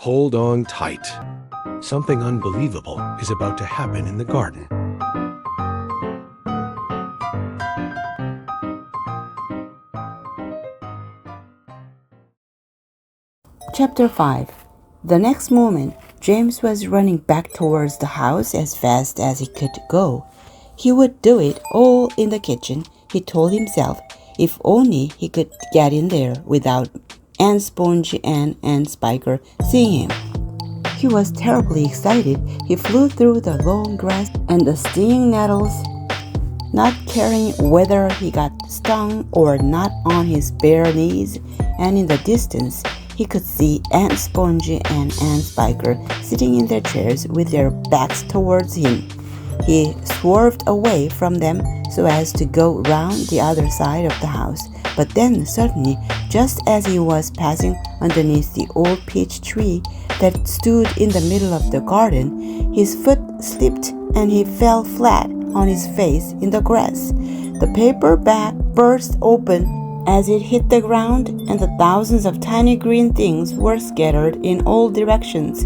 Hold on tight. Something unbelievable is about to happen in the garden. Chapter 5. The next moment, James was running back towards the house as fast as he could go. He would do it all in the kitchen, he told himself, if only he could get in there without Aunt Sponge and Aunt Spiker seeing him. He was terribly excited. He flew through the long grass and the stinging-nettles, not caring whether he got stung or not, on his bare knees, and in the distance, he could see Aunt Sponge and Aunt Spiker sitting in their chairs with their backs towards him. He swerved away from them so as to go round the other side of the house. But then suddenly, just as he was passing underneath the old peach tree that stood in the middle of the garden, his foot slipped and he fell flat on his face in the grass. The paper bag burst open as it hit the ground, and the thousands of tiny green things were scattered in all directions.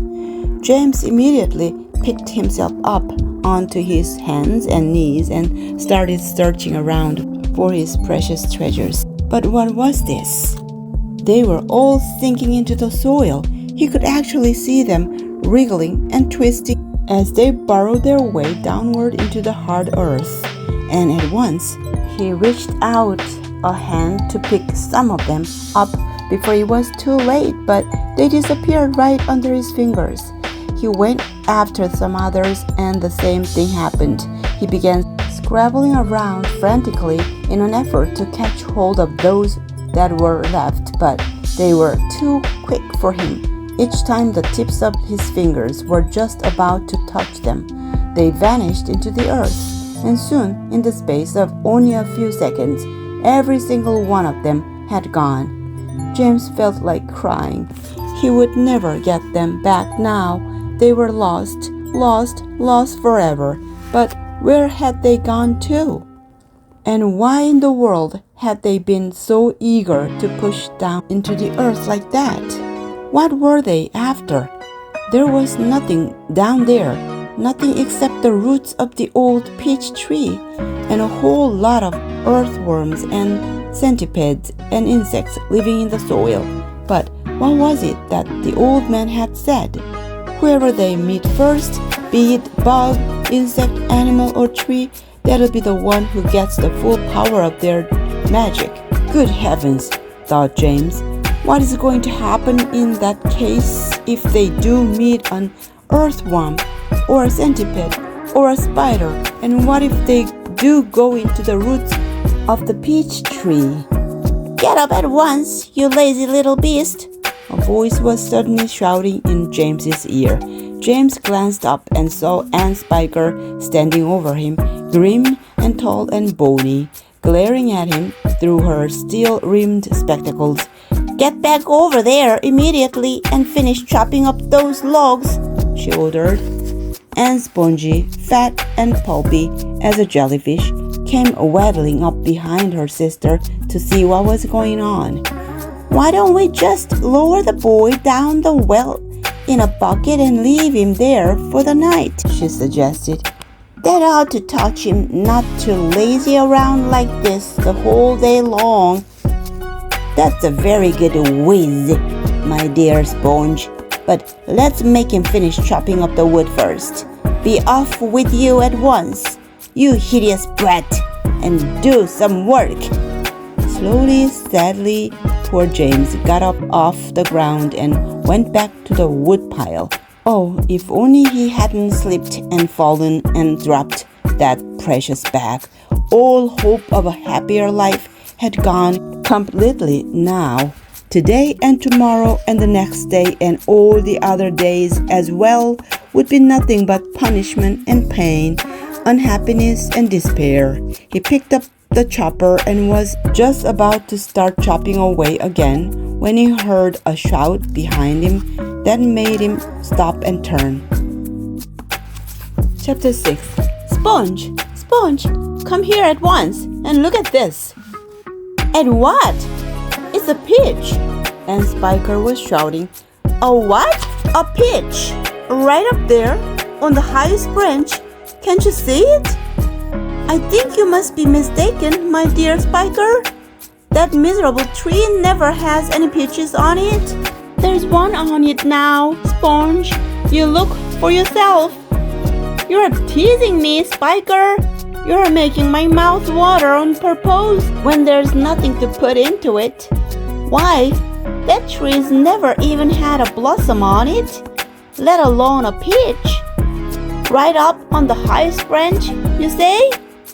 James immediately picked himself up onto his hands and knees and started searching around for his precious treasures. But what was this? They were all sinking into the soil. He could actually see them wriggling and twisting as they burrowed their way downward into the hard earth. And at once, he reached out a hand to pick some of them up before it was too late, but they disappeared right under his fingers. He went after some others, and the same thing happened. He began scrabbling around frantically in an effort to catch hold of those that were left, but they were too quick for him. Each time the tips of his fingers were just about to touch them, they vanished into the earth, and soon, in the space of only a few seconds, every single one of them had gone. James felt like crying. He would never get them back now. They were lost, lost, lost forever. But where had they gone to? And why in the world had they been so eager to push down into the earth like that? What were they after? There was nothing down there, nothing except the roots of the old peach tree, and a whole lot of earthworms and centipedes and insects living in the soil. But what was it that the old man had said? Whoever they meet first, be it bug, insect, animal, or tree, that'll be the one who gets the full power of their magic. Good heavens, thought James. What is going to happen in that case if they do meet an earthworm, or a centipede, or a spider? And what if they do go into the roots of the peach tree? Get up at once, you lazy little beast! A voice was suddenly shouting in James's ear. James glanced up and saw Aunt Spiker standing over him, grim and tall and bony, glaring at him through her steel-rimmed spectacles. Get back over there immediately and finish chopping up those logs, she ordered. Aunt Spongy, fat and pulpy as a jellyfish, came waddling up behind her sister to see what was going on. Why don't we just lower the boy down the well in a bucket and leave him there for the night, she suggested. That ought to touch him not to lazy around like this the whole day long. That's a very good whiz, my dear Sponge. But let's make him finish chopping up the wood first. Be off with you at once, you hideous brat, and do some work. Slowly, sadly, poor James got up off the ground and went back to the woodpile. Oh, if only he hadn't slipped and fallen and dropped that precious bag. All hope of a happier life had gone completely now. Today and tomorrow and the next day and all the other days as well would be nothing but punishment and pain, unhappiness and despair. He picked up the chopper and was just about to start chopping away again when he heard a shout behind him that made him stop and turn. Chapter 6. Sponge! Sponge! Come here at once and look at this. At what? It's a peach! And Spiker was shouting. A what? A peach, right up there, on the highest branch. Can't you see it? I think you must be mistaken, my dear Spiker. That miserable tree never has any peaches on it. There's one on it now, Sponge. You look for yourself. You're teasing me, Spiker. You're making my mouth water on purpose when there's nothing to put into it. Why, that tree's never even had a blossom on it, let alone a peach. Right up on the highest branch, you say?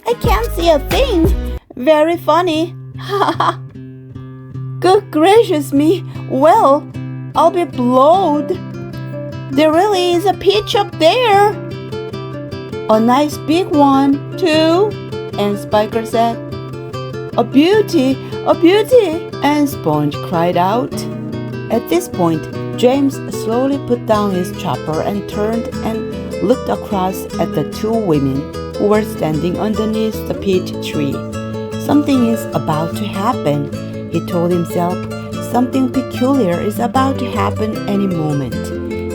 I can't see a thing. Very funny. Ha ha. Good gracious me. Well, I'll be blowed. There really is a peach up there. A nice big one, too, and Spiker said. A beauty, and Sponge cried out. At this point, James slowly put down his chopper and turned and looked across at the two women who were standing underneath the peach tree. Something is about to happen, he told himself. Something peculiar is about to happen any moment.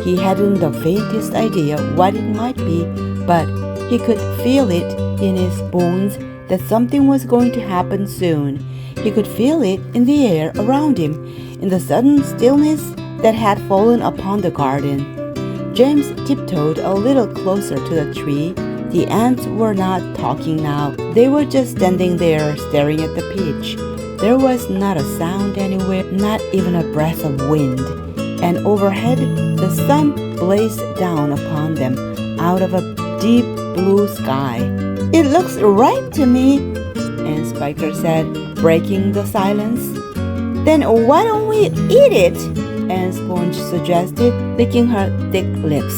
He hadn't the faintest idea what it might be, but he could feel it in his bones that something was going to happen soon. He could feel it in the air around him, in the sudden stillness that had fallen upon the garden. James tiptoed a little closer to the tree. The ants were not talking now. They were just standing there staring at the peach. There was not a sound anywhere, not even a breath of wind. And overhead, the sun blazed down upon them out of a deep blue sky. It looks ripe to me, and Spiker said, breaking the silence. Then why don't we eat it? And Sponge suggested, licking her thick lips.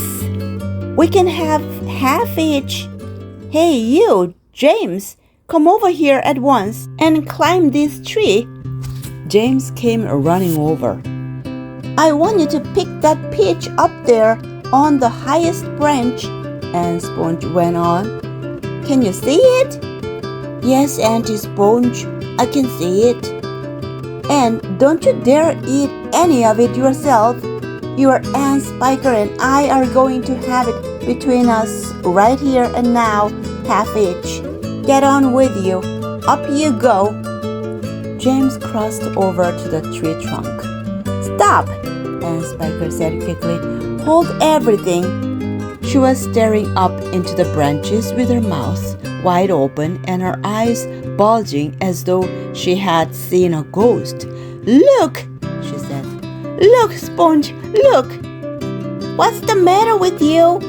We can have half each. Hey you, James, come over here at once and climb this tree. James came running over. I want you to pick that peach up there on the highest branch, and Sponge went on. Can you see it? Yes, Auntie Sponge, I can see it. And don't you dare eat any of it yourself. Your Aunt Spiker and I are going to have it between us right here and now, half each. Get on with you. Up you go. James crossed over to the tree trunk. Stop, Aunt Spiker said quickly. Hold everything. She was staring up into the branches with her mouth wide open and her eyes bulging as though she had seen a ghost. Look, she said. Look, Sponge, look. What's the matter with you?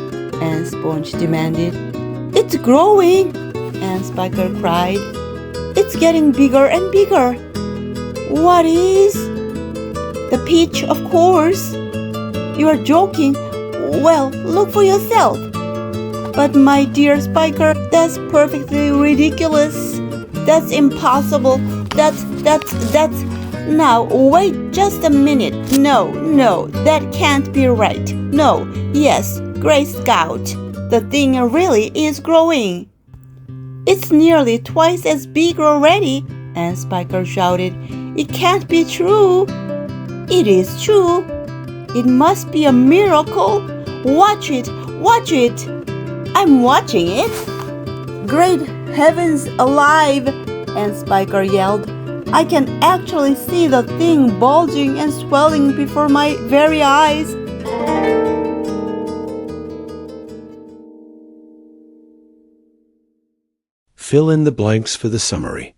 Aunt Sponge demanded. It's growing, Aunt Spiker cried. It's getting bigger and bigger. What is? The peach, of course. You are joking. Well, look for yourself. But my dear Spiker, that's perfectly ridiculous. That's impossible. That's... Now, wait just a minute. No, that can't be right. No, yes, Gray Scout. The thing really is growing. It's nearly twice as big already, Aunt Spiker shouted. It can't be true. It is true. It must be a miracle. Watch it. I'm watching it. Great heavens alive, Aunt Spiker yelled. I can actually see the thing bulging and swelling before my very eyes. Fill in the blanks for the summary.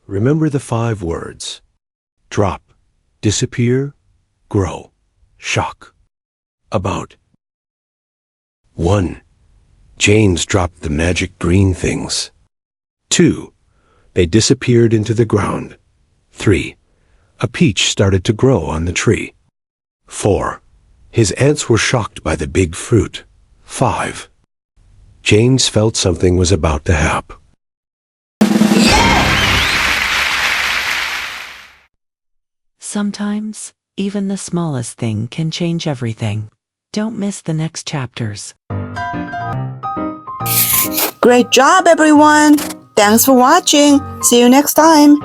Remember the 5 words. Drop, disappear, grow, shock. About. 1. James dropped the magic green things. 2. They disappeared into the ground. 3. A peach started to grow on the tree. 4. His aunts were shocked by the big fruit. 5. James felt something was about to happen. Sometimes, even the smallest thing can change everything. Don't miss the next chapters. Great job, everyone! Thanks for watching. See you next time.